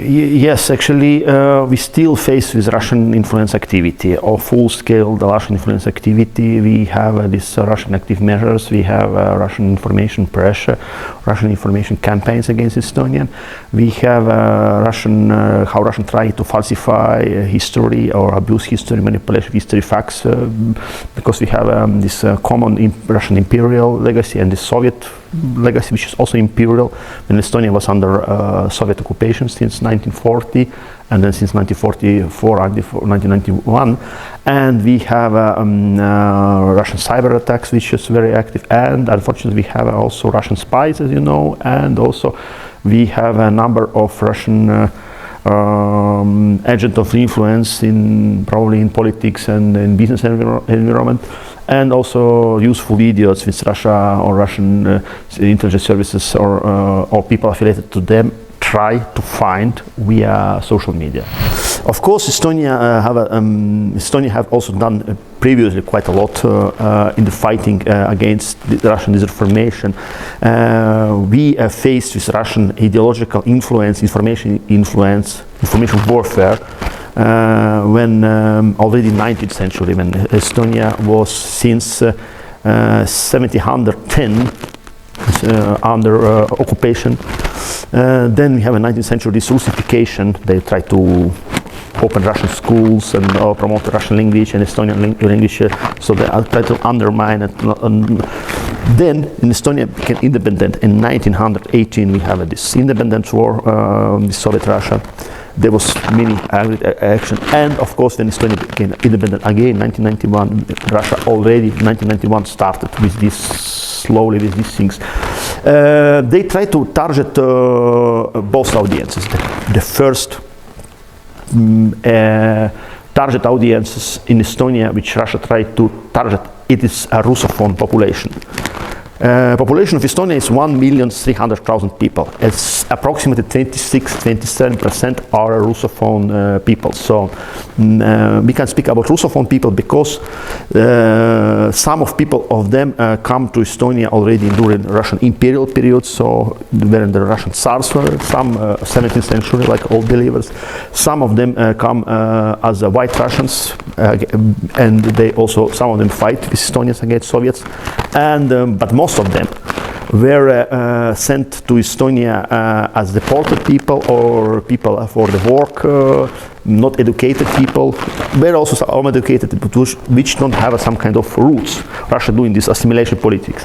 Yes, actually, we still face with Russian influence activity, or full-scale Russian influence activity. We have these Russian active measures. We have Russian information pressure, Russian information campaigns against Estonian. We have how Russian try to falsify history or abuse history, manipulation history facts, because we have this common Russian imperial legacy and the Soviet legacy, which is also imperial, when Estonia was under Soviet occupation since 1940, and then since 1944 until 1991. And we have Russian cyber attacks, which is very active, and unfortunately we have also Russian spies, as you know, and also we have a number of Russian agent of influence probably in politics and in business environment, and also useful videos with Russia or Russian intelligence services or people affiliated to them try to find via social media. Of course, Estonia have also done previously quite a lot in the fighting against the Russian disinformation. We are faced with Russian ideological influence, information warfare, when already in the 19th century, when Estonia was since 1710 under occupation. Then we have a 19th century this Russification. They try to open Russian schools and promote the Russian language and Estonian language, so they try to undermine it. Then in Estonia became independent in 1918. We have this independence war, the Soviet Russia. There was many action, and of course when Estonia became independent again, 1991, Russia already 1991 started with this slowly with these things. They try to target both audiences. The first target audiences in Estonia, which Russia tried to target, it is a Russophone population. Population of Estonia is 1,300,000 people. It's approximately 26-27% are Russophone people. So we can speak about Russophone people because some of people of them come to Estonia already during Russian imperial period. So when the Russian Tsars were, some 17th century, like old believers. Some of them come as white Russians, and they also, some of them fight with Estonians against Soviets, and but most of them were sent to Estonia as deported people or people for the work, not educated people. Were also some uneducated people which don't have some kind of roots. Russia doing this assimilation politics,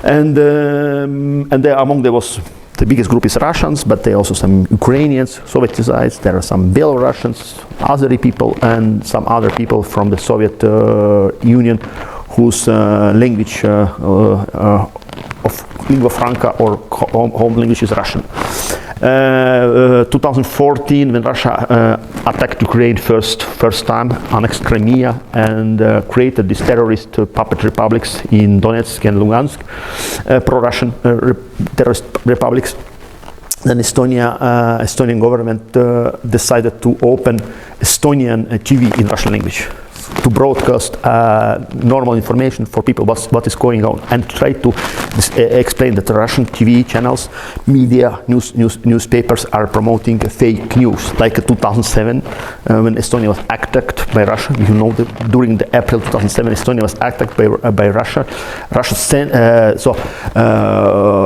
and there among there was. The biggest group is Russians, but there are also some Ukrainians, Sovietized. There are some Belarusians, Azeri people, and some other people from the Soviet Union, whose language of lingua franca or home language is Russian. 2014, when Russia attacked Ukraine first time, annexed Crimea, and created these terrorist puppet republics in Donetsk and Lugansk, pro-Russian terrorist republics. Then Estonian government decided to open Estonian TV in Russian language, to broadcast normal information for people what is going on, and try to explain that the Russian TV channels, media, newspapers are promoting fake news. Like 2007, when Estonia was attacked by Russia, you know, during the April 2007, Estonia was attacked by Russia.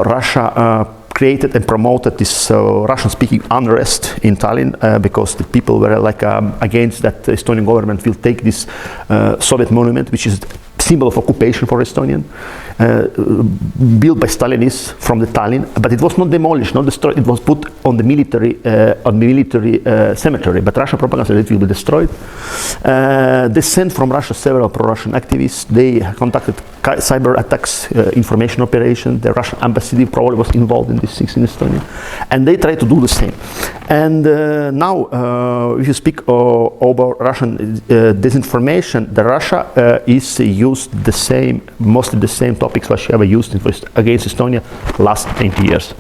Russia created and promoted this Russian-speaking unrest in Tallinn because the people were like against that the Estonian government will take this Soviet monument, which is symbol of occupation for Estonian, built by Stalinists from the Tallinn, but it was not demolished, not destroyed. It was put on the military cemetery. But Russian propaganda said it will be destroyed. They sent from Russia several pro-Russian activists. They conducted cyber attacks, information operations. The Russian embassy probably was involved in these things in Estonia, and they tried to do the same. And now, if you speak about Russian disinformation, the Russia is used mostly the same topics that she ever used against Estonia last 20 years.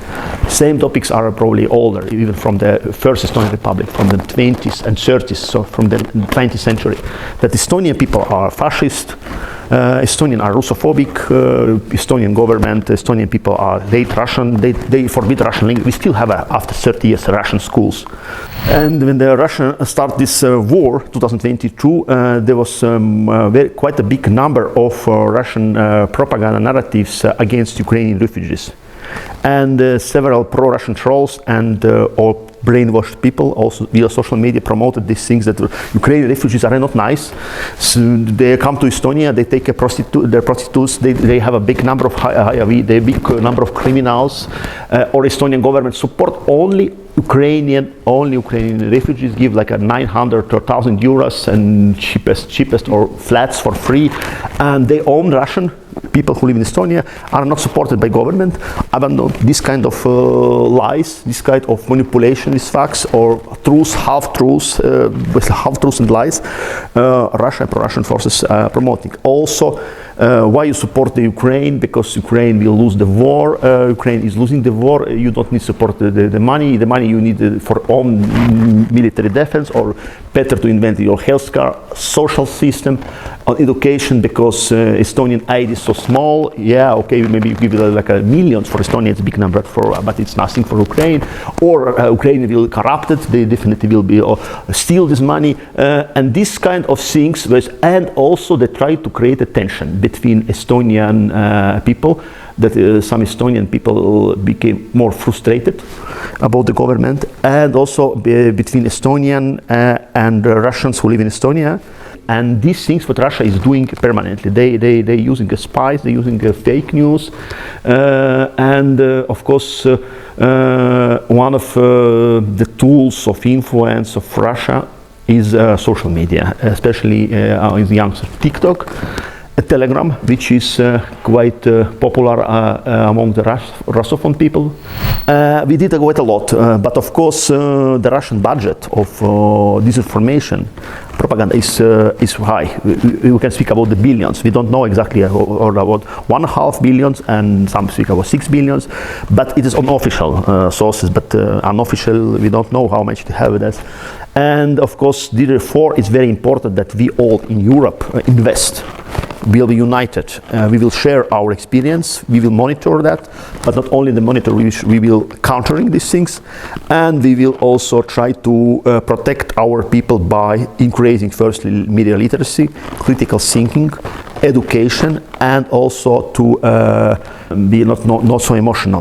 Same topics are probably older, even from the first Estonian Republic, from the 20s and 30s, so from the 20th century. That Estonian people are fascist, Estonians are Russophobic. Estonian government, Estonian people hate Russian. They forbid Russian language. We still have, after 30 years, Russian schools. And when the Russia started this war, 2022, there was quite a big number of Russian propaganda narratives against Ukrainian refugees. And several pro-Russian trolls and or brainwashed people also via social media promoted these things that Ukrainian refugees are not nice. So they come to Estonia, they take their prostitutes, they have a big number of big number of criminals, or Estonian government support only Ukrainian refugees, give like a 900 to 1,000 euros and cheapest or flats for free, and they own Russian. People who live in Estonia are not supported by government. I don't know, this kind of lies, this kind of manipulation with facts or truths, half-truths, with half-truths and lies, Russia and pro-Russian forces promoting. Also, why you support the Ukraine? Because Ukraine will lose the war. Ukraine is losing the war. You don't need support the money. The money you need for own military defense, or better to invent your healthcare, social system, on education, because Estonian aid is so small. Yeah, okay, maybe you give it like a millions for Estonia, it's a big number, but it's nothing for Ukraine. Or Ukraine will corrupt it, they definitely will be steal this money, and this kind of things. And also they try to create a tension between Estonian people, that some Estonian people became more frustrated about the government, and also between Estonian and Russians who live in Estonia. And these things what Russia is doing permanently, they're using spies, they're using fake news, and of course one of the tools of influence of Russia is social media, especially in the youngsters. TikTok, Telegram, which is quite popular among the Russophone people. We did quite a lot, but of course the Russian budget of disinformation propaganda is high. We can speak about the billions. We don't know exactly, or about 1.5 billion, and some speak about 6 billion, but it is unofficial sources, but unofficial, we don't know how much they have that. And of course, therefore, it's very important that we all in Europe invest. We'll be united. We will share our experience. We will monitor that, but not only the monitor. We will countering these things, and we will also try to protect our people by increasing, firstly, media literacy, critical thinking, education, and also to be not so emotional.